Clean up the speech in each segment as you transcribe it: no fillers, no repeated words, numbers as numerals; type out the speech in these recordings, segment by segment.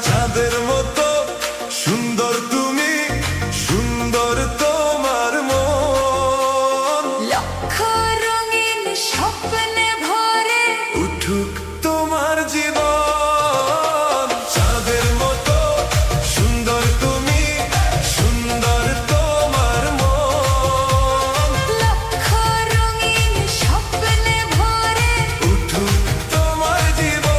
চাঁদের মতো সুন্দর তুমি, সুন্দর তোমার মন। লক্ষ রঙিন স্বপ্নে ভরে উঠুক তোমার জীবন। চাঁদের মতো সুন্দর তুমি, সুন্দর তোমার মন। লক্ষ রঙিন স্বপ্নে ভরে উঠুক তোমার জীবন।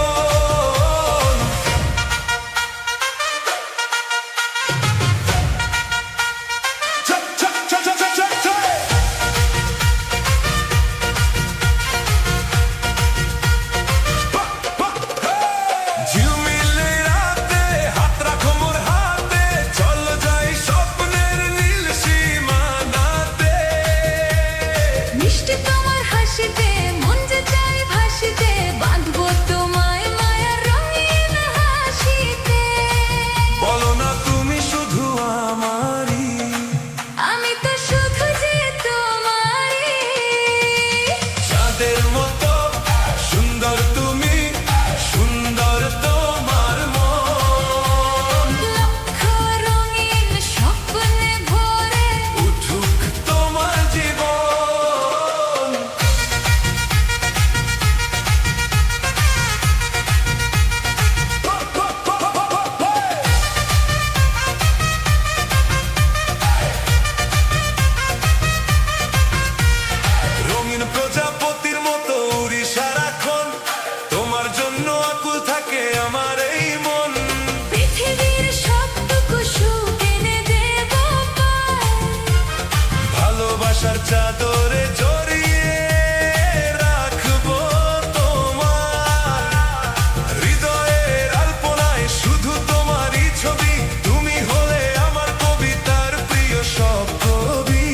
ঝিলমিলে রাতে হাত রাখো মোর হাতে, চলো যাই স্বপ্নের নীল সীমানাতে। মিষ্টি তোমার হাসিতে মন যে চাই ভাসিতে, বাঁধবো তোমায় মায়ার রঙিন হাসিতে। বলো না তুমি শুধু আমারই, আমি তো শুধু যে তোমারই। চাঁদের মতো সুন্দর তুমি, সুন্দর তোমার মন। লক্ষ রঙিন স্বপ্নে ভরে উঠুক তোমার জীবন। রঙিন প্রজাপতির মতো উড়ি সারাক্ষণ, তোমার জন্য আকুল থাকে আমার এই মন। পৃথিবীর সবটুকু সুখ এনে দেব পায়। ভালোবাসার চাদরে জড়িয়ে রাখবো তোমার। হৃদয়ের আলপনায় শুধু তোমারই ছবি, তুমি হলে আমার কবিতার প্রিয় সব কবি।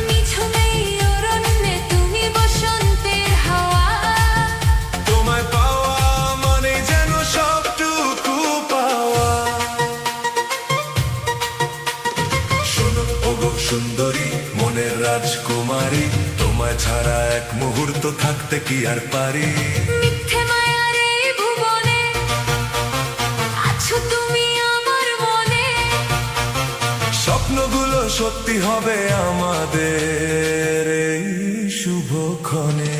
নিঝুমেই অরণ্যে তুমি বসন্তের হাওয়া। তোমায় পাওয়া মানে যেন সবটুকু পাওয়া। শোনো ওগো সুন্দরী, মনের রাজকুমারী, তোমায় ছাড়া এক মুহূর্ত থাকতে কি আর পারি। মিথ্যে মায়ার এই ভুবনে আছো তুমি আমার মনে। স্বপ্নগুলো সত্যি হবে আমাদের এই শুভক্ষণে।